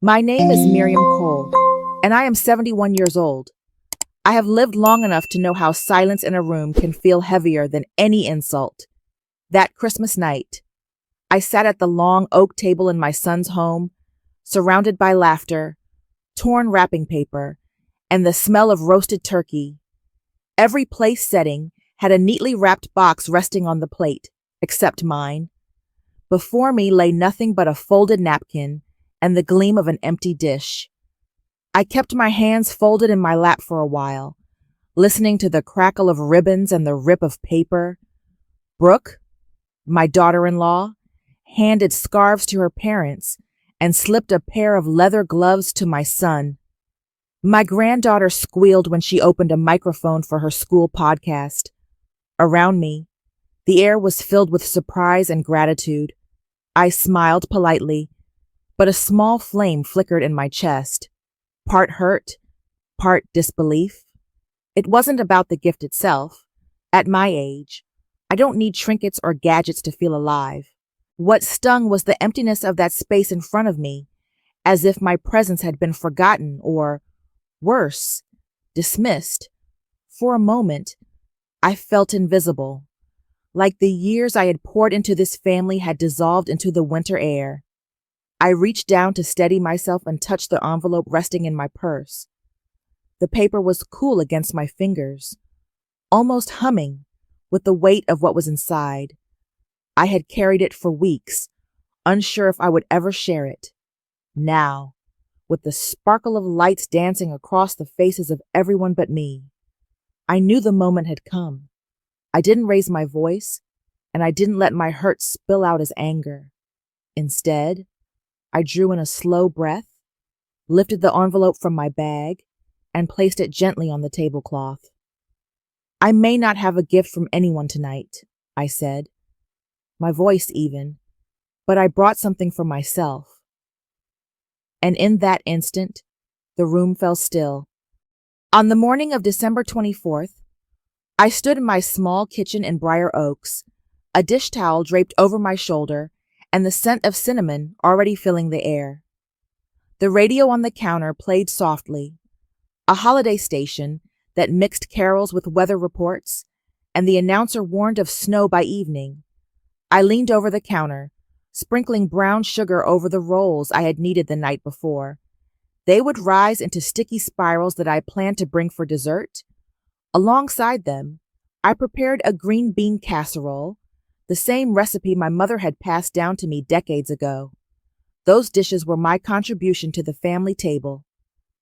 My name is Miriam Cole, and I am 71 years old. I have lived long enough to know how silence in a room can feel heavier than any insult. That Christmas night, I sat at the long oak table in my son's home, surrounded by laughter, torn wrapping paper, and the smell of roasted turkey. Every place setting had a neatly wrapped box resting on the plate, except mine. Before me lay nothing but a folded napkin and the gleam of an empty dish. I kept my hands folded in my lap for a while, listening to the crackle of ribbons and the rip of paper. Brooke, my daughter-in-law, handed scarves to her parents and slipped a pair of leather gloves to my son. My granddaughter squealed when she opened a microphone for her school podcast. Around me, the air was filled with surprise and gratitude. I smiled politely, but a small flame flickered in my chest, part hurt, part disbelief. It wasn't about the gift itself. At my age, I don't need trinkets or gadgets to feel alive. What stung was the emptiness of that space in front of me, as if my presence had been forgotten or, worse, dismissed. For a moment, I felt invisible, like the years I had poured into this family had dissolved into the winter air. I reached down to steady myself and touched the envelope resting in my purse. The paper was cool against my fingers, almost humming with the weight of what was inside. I had carried it for weeks, unsure if I would ever share it. Now, with the sparkle of lights dancing across the faces of everyone but me, I knew the moment had come. I didn't raise my voice, and I didn't let my hurt spill out as anger. Instead, I drew in a slow breath, lifted the envelope from my bag, and placed it gently on the tablecloth. I may not have a gift from anyone tonight, I said, my voice even, but I brought something for myself. And in that instant, the room fell still. On the morning of December 24th, I stood in my small kitchen in Briar Oaks, a dish towel draped over my shoulder, and the scent of cinnamon already filling the air. The radio on the counter played softly, a holiday station that mixed carols with weather reports, and the announcer warned of snow by evening. I leaned over the counter, sprinkling brown sugar over the rolls I had kneaded the night before. They would rise into sticky spirals that I planned to bring for dessert. Alongside them, I prepared a green bean casserole, the same recipe my mother had passed down to me decades ago. Those dishes were my contribution to the family table,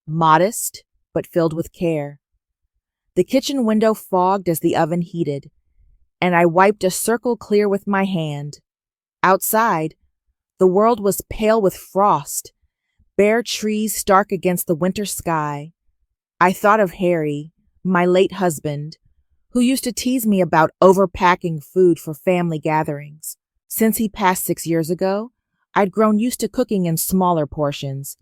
modest but filled with care. The kitchen window fogged as the oven heated, and I wiped a circle clear with my hand. Outside, the world was pale with frost, bare trees stark against the winter sky. I thought of Harry, my late husband, who used to tease me about overpacking food for family gatherings. Since he passed 6 years ago, I'd grown used to cooking in smaller portions,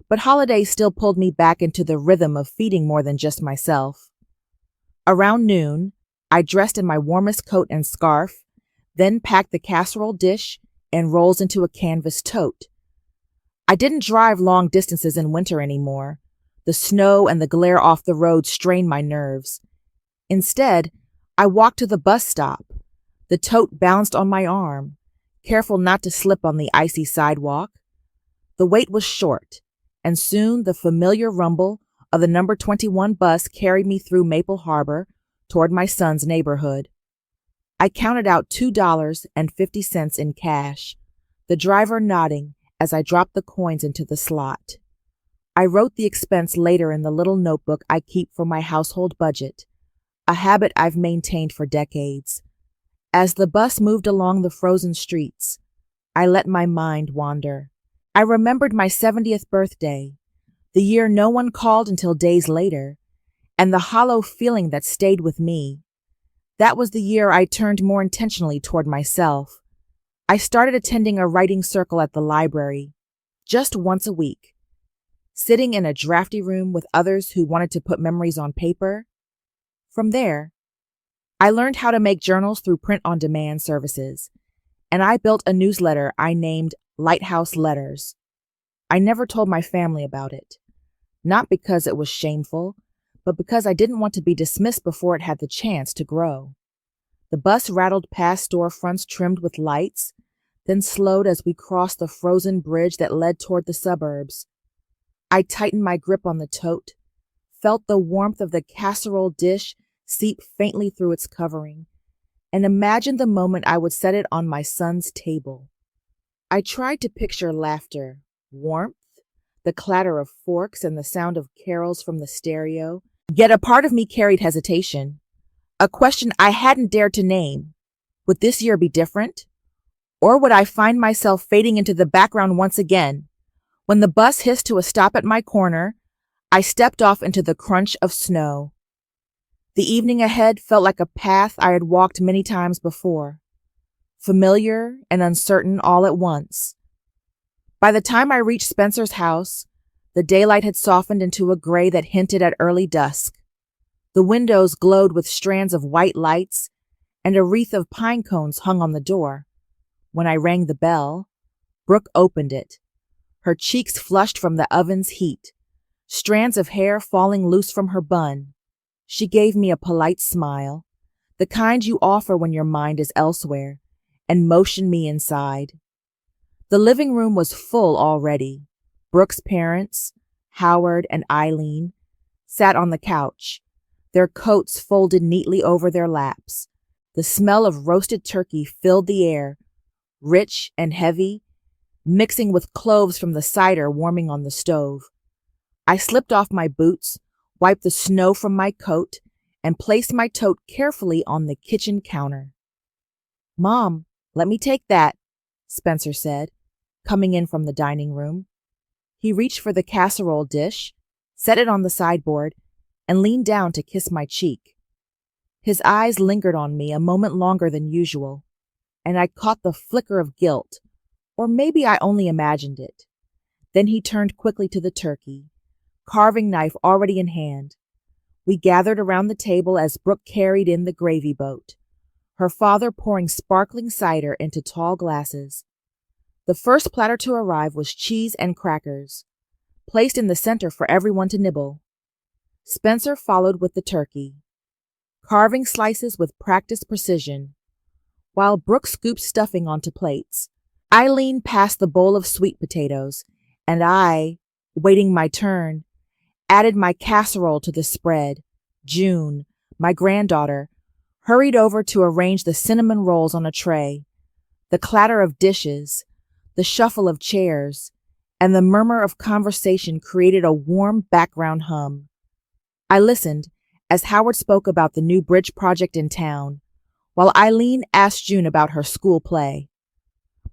but holidays still pulled me back into the rhythm of feeding more than just myself. Around noon, I dressed in my warmest coat and scarf, then packed the casserole dish and rolls into a canvas tote. I didn't drive long distances in winter anymore. The snow and the glare off the road strained my nerves. Instead, I walked to the bus stop. The tote bounced on my arm, careful not to slip on the icy sidewalk. The wait was short, and soon the familiar rumble of the number 21 bus carried me through Maple Harbor toward my son's neighborhood. I counted out $2.50 in cash, the driver nodding as I dropped the coins into the slot. I wrote the expense later in the little notebook I keep for my household budget, a habit I've maintained for decades. As the bus moved along the frozen streets, I let my mind wander. I remembered my 70th birthday, the year no one called until days later, and the hollow feeling that stayed with me. That was the year I turned more intentionally toward myself. I started attending a writing circle at the library, just once a week. Sitting in a drafty room with others who wanted to put memories on paper. From there, I learned how to make journals through print-on-demand services, and I built a newsletter I named Lighthouse Letters. I never told my family about it, not because it was shameful, but because I didn't want to be dismissed before it had the chance to grow. The bus rattled past storefronts trimmed with lights, then slowed as we crossed the frozen bridge that led toward the suburbs. I tightened my grip on the tote, felt the warmth of the casserole dish seep faintly through its covering, and imagined the moment I would set it on my son's table. I tried to picture laughter, warmth, the clatter of forks, and the sound of carols from the stereo. Yet a part of me carried hesitation, a question I hadn't dared to name. Would this year be different? Or would I find myself fading into the background once again? When the bus hissed to a stop at my corner, I stepped off into the crunch of snow. The evening ahead felt like a path I had walked many times before, familiar and uncertain all at once. By the time I reached Spencer's house, the daylight had softened into a gray that hinted at early dusk. The windows glowed with strands of white lights, and a wreath of pine cones hung on the door. When I rang the bell, Brooke opened it, her cheeks flushed from the oven's heat, strands of hair falling loose from her bun. She gave me a polite smile, the kind you offer when your mind is elsewhere, and motioned me inside. The living room was full already. Brooke's parents, Howard and Eileen, sat on the couch, their coats folded neatly over their laps. The smell of roasted turkey filled the air, rich and heavy, mixing with cloves from the cider warming on the stove. I slipped off my boots, wiped the snow from my coat, and placed my tote carefully on the kitchen counter. "Mom, let me take that," Spencer said, coming in from the dining room. He reached for the casserole dish, set it on the sideboard, and leaned down to kiss my cheek. His eyes lingered on me a moment longer than usual, and I caught the flicker of guilt, or maybe I only imagined it. Then he turned quickly to the turkey, carving knife already in hand. We gathered around the table as Brooke carried in the gravy boat, her father pouring sparkling cider into tall glasses. The first platter to arrive was cheese and crackers, placed in the center for everyone to nibble. Spencer followed with the turkey, carving slices with practiced precision, while Brooke scooped stuffing onto plates. Eileen passed the bowl of sweet potatoes, and I, waiting my turn, added my casserole to the spread. June, my granddaughter, hurried over to arrange the cinnamon rolls on a tray. The clatter of dishes, the shuffle of chairs, and the murmur of conversation created a warm background hum. I listened as Howard spoke about the new bridge project in town, while Eileen asked June about her school play.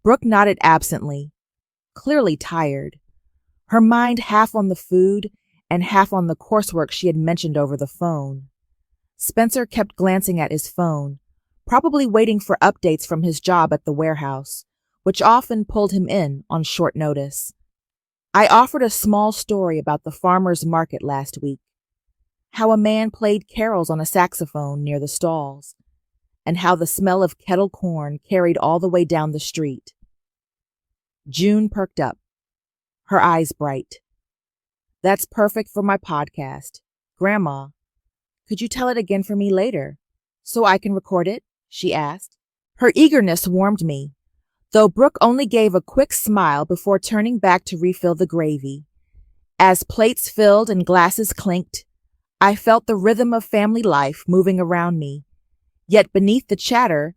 Brooke nodded absently, clearly tired, her mind half on the food and half on the coursework she had mentioned over the phone. Spencer kept glancing at his phone, probably waiting for updates from his job at the warehouse, which often pulled him in on short notice. I offered a small story about the farmer's market last week, how a man played carols on a saxophone near the stalls, and how the smell of kettle corn carried all the way down the street. June perked up, her eyes bright. "That's perfect for my podcast. Grandma, could you tell it again for me later, so I can record it?" she asked. Her eagerness warmed me, though Brooke only gave a quick smile before turning back to refill the gravy. As plates filled and glasses clinked, I felt the rhythm of family life moving around me. Yet beneath the chatter,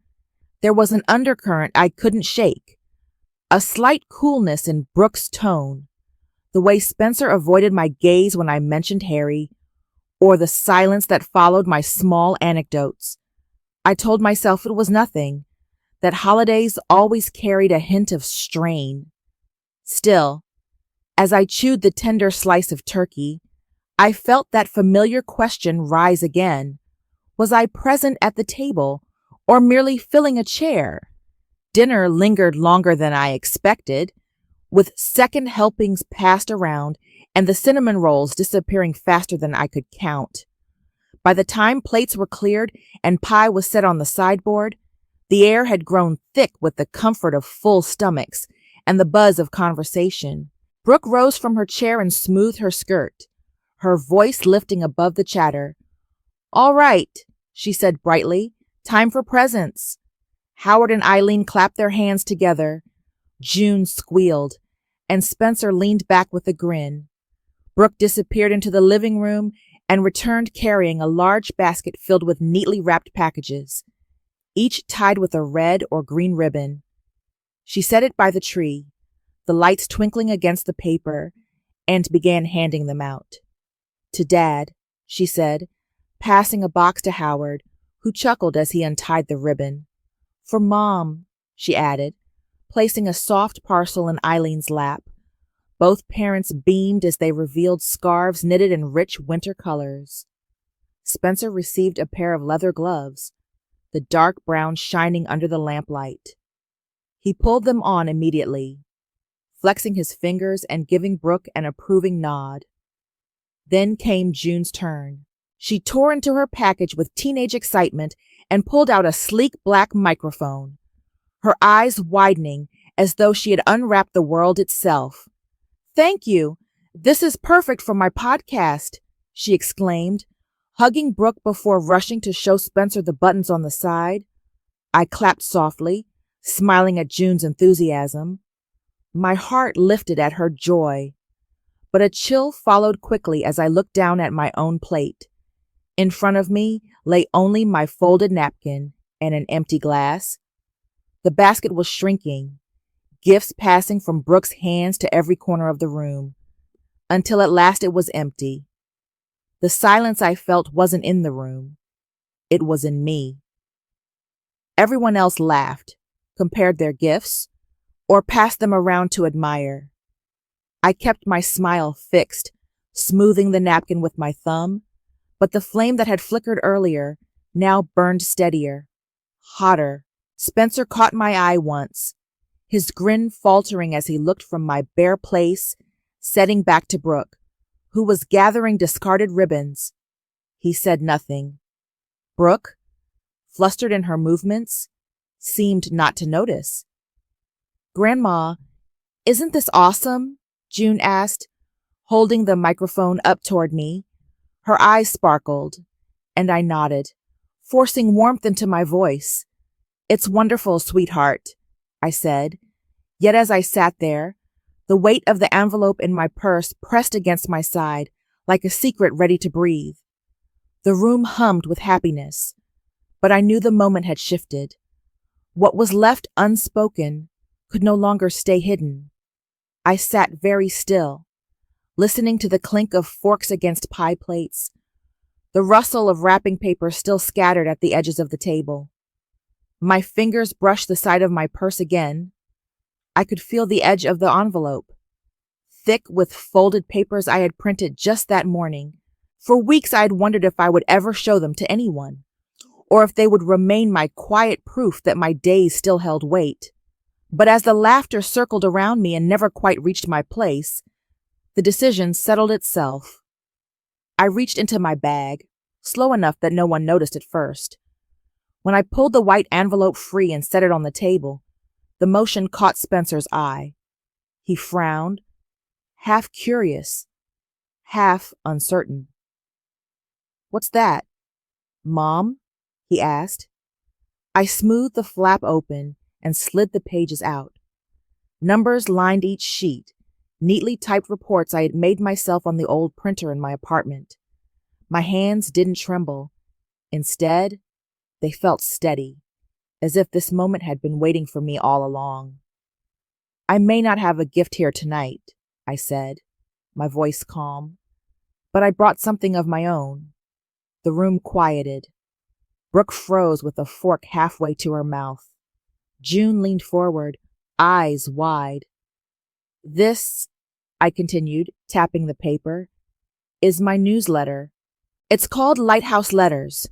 there was an undercurrent I couldn't shake, a slight coolness in Brooke's tone, the way Spencer avoided my gaze when I mentioned Harry, or the silence that followed my small anecdotes. I told myself it was nothing, that holidays always carried a hint of strain. Still, as I chewed the tender slice of turkey, I felt that familiar question rise again. Was I present at the table, or merely filling a chair? Dinner lingered longer than I expected, with second helpings passed around and the cinnamon rolls disappearing faster than I could count. By the time plates were cleared and pie was set on the sideboard, the air had grown thick with the comfort of full stomachs and the buzz of conversation. Brooke rose from her chair and smoothed her skirt, her voice lifting above the chatter. All right, she said brightly. Time for presents. Howard and Eileen clapped their hands together. June squealed, and Spencer leaned back with a grin. Brooke disappeared into the living room and returned carrying a large basket filled with neatly wrapped packages, each tied with a red or green ribbon. She set it by the tree, the lights twinkling against the paper, and began handing them out. To Dad, she said, passing a box to Howard, who chuckled as he untied the ribbon. For Mom, she added, placing a soft parcel in Eileen's lap. Both parents beamed as they revealed scarves knitted in rich winter colors. Spencer received a pair of leather gloves, the dark brown shining under the lamplight. He pulled them on immediately, flexing his fingers and giving Brooke an approving nod. Then came June's turn. She tore into her package with teenage excitement and pulled out a sleek black microphone, her eyes widening as though she had unwrapped the world itself. Thank you. This is perfect for my podcast, she exclaimed, hugging Brooke before rushing to show Spencer the buttons on the side. I clapped softly, smiling at June's enthusiasm. My heart lifted at her joy, but a chill followed quickly as I looked down at my own plate. In front of me lay only my folded napkin and an empty glass. The basket was shrinking, gifts passing from Brooke's hands to every corner of the room, until at last it was empty. The silence I felt wasn't in the room. It was in me. Everyone else laughed, compared their gifts, or passed them around to admire. I kept my smile fixed, smoothing the napkin with my thumb, but the flame that had flickered earlier now burned steadier, hotter. Spencer caught my eye once, his grin faltering as he looked from my bare place, setting back to Brooke, who was gathering discarded ribbons. He said nothing. Brooke, flustered in her movements, seemed not to notice. Grandma, isn't this awesome? June asked, holding the microphone up toward me. Her eyes sparkled, and I nodded, forcing warmth into my voice. It's wonderful, sweetheart, I said. Yet as I sat there, the weight of the envelope in my purse pressed against my side like a secret ready to breathe. The room hummed with happiness, but I knew the moment had shifted. What was left unspoken could no longer stay hidden. I sat very still, listening to the clink of forks against pie plates, the rustle of wrapping paper still scattered at the edges of the table. My fingers brushed the side of my purse again. I could feel the edge of the envelope, thick with folded papers I had printed just that morning. For weeks I had wondered if I would ever show them to anyone, or if they would remain my quiet proof that my days still held weight. But as the laughter circled around me and never quite reached my place, the decision settled itself. I reached into my bag, slow enough that no one noticed at first. When I pulled the white envelope free and set it on the table, the motion caught Spencer's eye. He frowned, half curious, half uncertain. What's that? Mom? He asked. I smoothed the flap open and slid the pages out. Numbers lined each sheet, neatly typed reports I had made myself on the old printer in my apartment. My hands didn't tremble. Instead, they felt steady, as if this moment had been waiting for me all along. I may not have a gift here tonight, I said, my voice calm, but I brought something of my own. The room quieted. Brooke froze with a fork halfway to her mouth. June leaned forward, eyes wide. This, I continued, tapping the paper, is my newsletter. It's called Lighthouse Letters.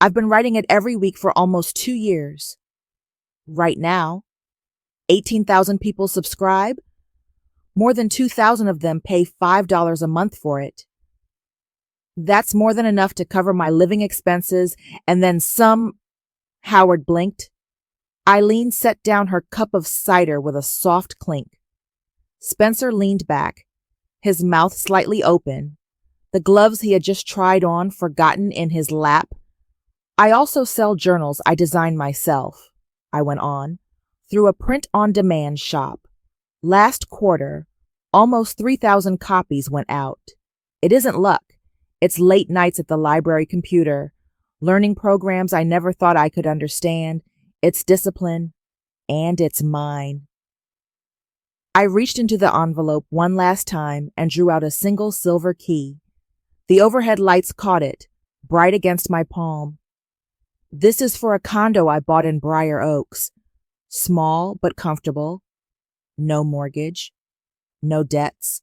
I've been writing it every week for almost 2 years. Right now, 18,000 people subscribe. More than 2,000 of them pay $5 a month for it. That's more than enough to cover my living expenses and then some. Howard blinked. Eileen set down her cup of cider with a soft clink. Spencer leaned back, his mouth slightly open, the gloves he had just tried on forgotten in his lap. I also sell journals I design myself, I went on, through a print-on-demand shop. Last quarter, almost 3,000 copies went out. It isn't luck. It's late nights at the library computer, learning programs I never thought I could understand. It's discipline, and it's mine. I reached into the envelope one last time and drew out a single silver key. The overhead lights caught it, bright against my palm. This is for a condo I bought in Briar Oaks. Small but comfortable. No mortgage. No debts.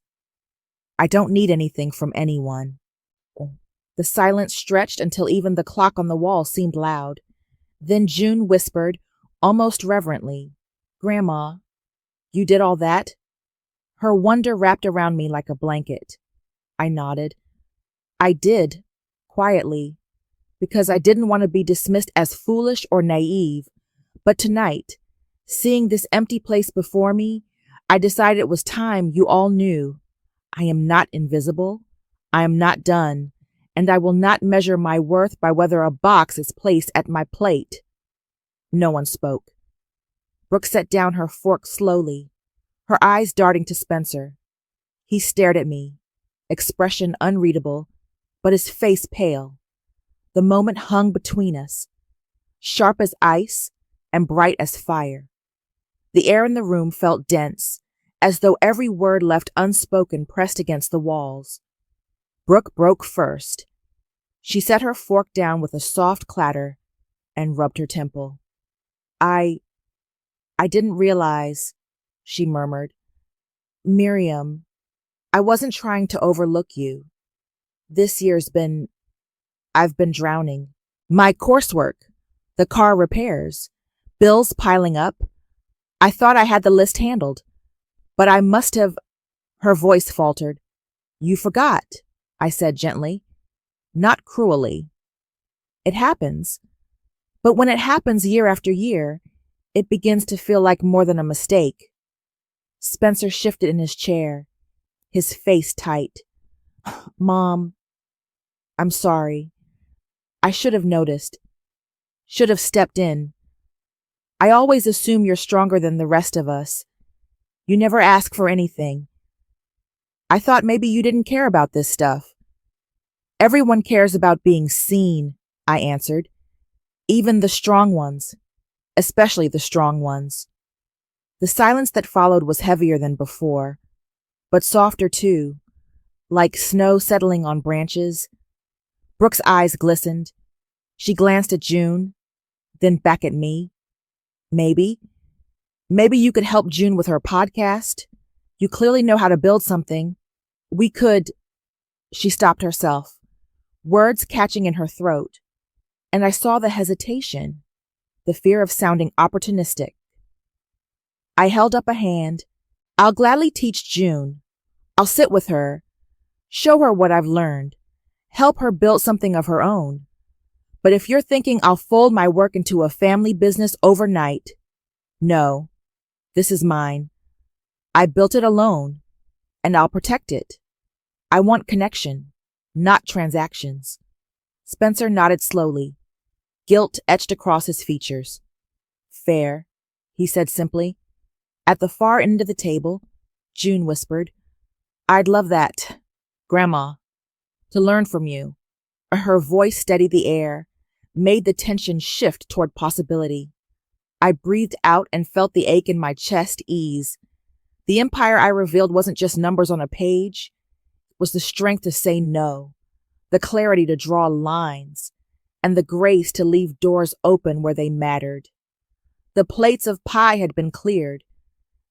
I don't need anything from anyone. The silence stretched until even the clock on the wall seemed loud. Then June whispered, almost reverently, "Grandma, you did all that?" Her wonder wrapped around me like a blanket. I nodded. I did, quietly, because I didn't want to be dismissed as foolish or naive. But tonight, seeing this empty place before me, I decided it was time you all knew. I am not invisible. I am not done. And I will not measure my worth by whether a box is placed at my plate. No one spoke. Brooke set down her fork slowly, her eyes darting to Spencer. He stared at me, expression unreadable, but his face pale. The moment hung between us, sharp as ice and bright as fire. The air in the room felt dense, as though every word left unspoken pressed against the walls. Brooke broke first. She set her fork down with a soft clatter and rubbed her temple. I didn't realize, she murmured. Miriam, I wasn't trying to overlook you. This year's I've been drowning. My coursework, the car repairs, bills piling up. I thought I had the list handled, but I must have. Her voice faltered. You forgot, I said gently, not cruelly. It happens, but when it happens year after year, it begins to feel like more than a mistake. Spencer shifted in his chair, his face tight. Mom, I'm sorry. I should have noticed. Should have stepped in. I always assume you're stronger than the rest of us. You never ask for anything. I thought maybe you didn't care about this stuff. Everyone cares about being seen, I answered. Even the strong ones. Especially the strong ones. The silence that followed was heavier than before, but softer too, like snow settling on branches. Brooke's eyes glistened. She glanced at June, then back at me. Maybe you could help June with her podcast. You clearly know how to build something. We could. She stopped herself, words catching in her throat, and I saw the hesitation, the fear of sounding opportunistic. I held up a hand. I'll gladly teach June. I'll sit with her, show her what I've learned, help her build something of her own. But if you're thinking I'll fold my work into a family business overnight, no, this is mine. I built it alone, and I'll protect it. I want connection, not transactions. Spencer nodded slowly, guilt etched across his features. Fair, he said simply. At the far end of the table, June whispered, I'd love that, Grandma, to learn from you. Her voice steadied the air, made the tension shift toward possibility. I breathed out and felt the ache in my chest ease. The empire I revealed wasn't just numbers on a page. It was the strength to say no, the clarity to draw lines, and the grace to leave doors open where they mattered. The plates of pie had been cleared,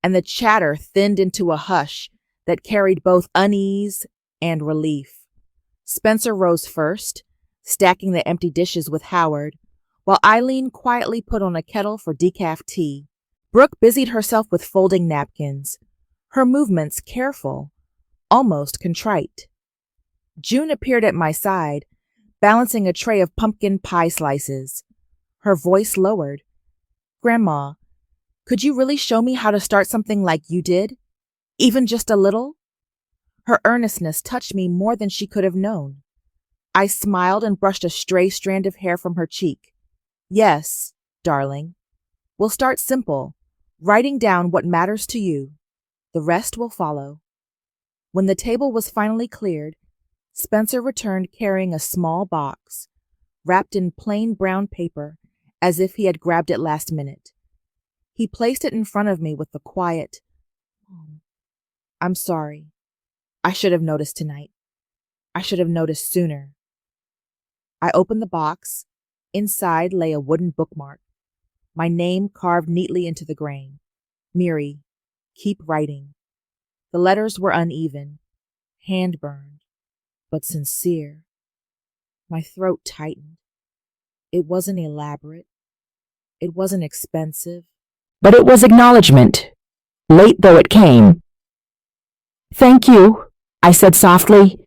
and the chatter thinned into a hush that carried both unease and relief. Spencer rose first, stacking the empty dishes with Howard, while Eileen quietly put on a kettle for decaf tea. Brooke busied herself with folding napkins, her movements careful, almost contrite. June appeared at my side, balancing a tray of pumpkin pie slices. Her voice lowered. Grandma, could you really show me how to start something like you did? Even just a little? Her earnestness touched me more than she could have known. I smiled and brushed a stray strand of hair from her cheek. Yes, darling. We'll start simple, writing down what matters to you. The rest will follow. When the table was finally cleared, Spencer returned carrying a small box, wrapped in plain brown paper, as if he had grabbed it last minute. He placed it in front of me with the quiet, "I'm sorry. I should have noticed tonight. I should have noticed sooner." I opened the box. Inside lay a wooden bookmark, my name carved neatly into the grain. Miri, keep writing. The letters were uneven, hand-burned, but sincere. My throat tightened. It wasn't elaborate. It wasn't expensive. But it was acknowledgement, late though it came. "Thank you," I said softly.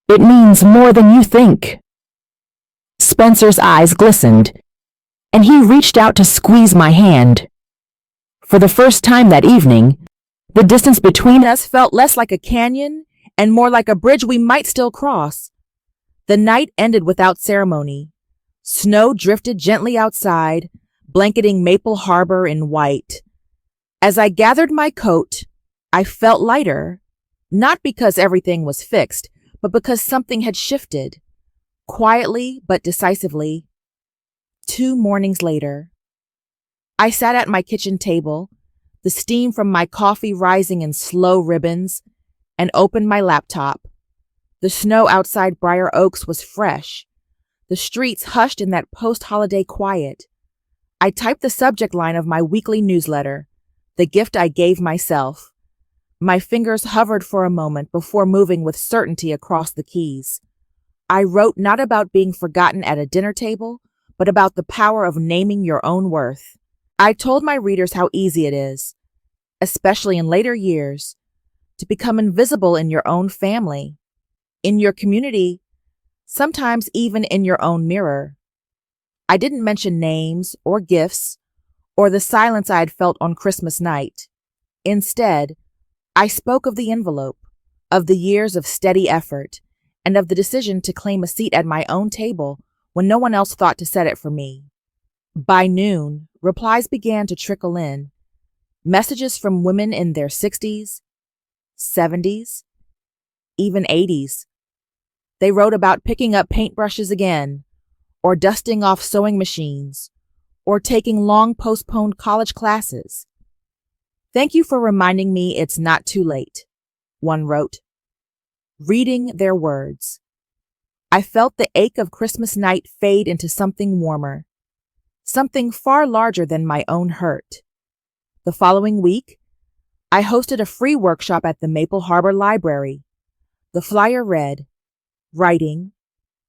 "It means more than you think." Spencer's eyes glistened, and he reached out to squeeze my hand. For the first time that evening, the distance between us felt less like a canyon and more like a bridge we might still cross. The night ended without ceremony. Snow drifted gently outside, blanketing Maple Harbor in white. As I gathered my coat, I felt lighter, not because everything was fixed, but because something had shifted. Quietly but decisively. 2 mornings later, I sat at my kitchen table, the steam from my coffee rising in slow ribbons, and opened my laptop. The snow outside Briar Oaks was fresh, the streets hushed in that post-holiday quiet. I typed the subject line of my weekly newsletter, the gift I gave myself. My fingers hovered for a moment before moving with certainty across the keys. I wrote not about being forgotten at a dinner table, but about the power of naming your own worth. I told my readers how easy it is, especially in later years, to become invisible in your own family, in your community, sometimes even in your own mirror. I didn't mention names or gifts or the silence I had felt on Christmas night. Instead, I spoke of the envelope, of the years of steady effort, and of the decision to claim a seat at my own table when no one else thought to set it for me. By noon, replies began to trickle in, messages from women in their 60s, 70s, even 80s. They wrote about picking up paintbrushes again, or dusting off sewing machines, or taking long postponed college classes. "Thank you for reminding me it's not too late," one wrote. Reading their words, I felt the ache of Christmas night fade into something warmer, something far larger than my own hurt. The following week, I hosted a free workshop at the Maple Harbor Library. The flyer read, "Writing,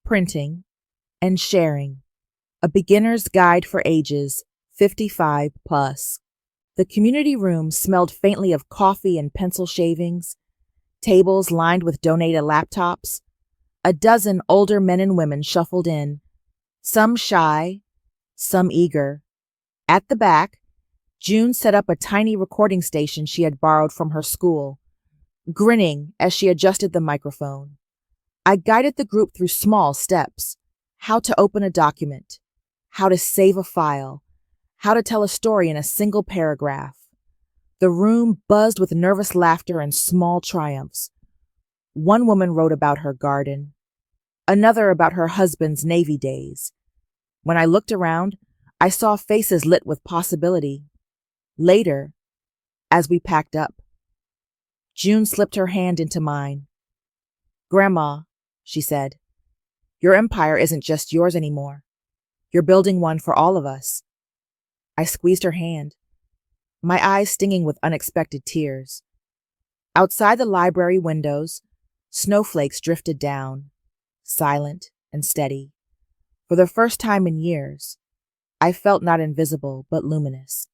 Printing, and Sharing, a beginner's guide for ages 55 plus." The community room smelled faintly of coffee and pencil shavings, tables lined with donated laptops. A dozen older men and women shuffled in, some shy, some eager. At the back, June set up a tiny recording station she had borrowed from her school, grinning as she adjusted the microphone. I guided the group through small steps: how to open a document, how to save a file, how to tell a story in a single paragraph. The room buzzed with nervous laughter and small triumphs. One woman wrote about her garden, another about her husband's Navy days. When I looked around, I saw faces lit with possibility. Later, as we packed up, June slipped her hand into mine. "Grandma," she said, "your empire isn't just yours anymore. You're building one for all of us." I squeezed her hand, my eyes stinging with unexpected tears. Outside the library windows, snowflakes drifted down, silent and steady. For the first time in years, I felt not invisible but luminous.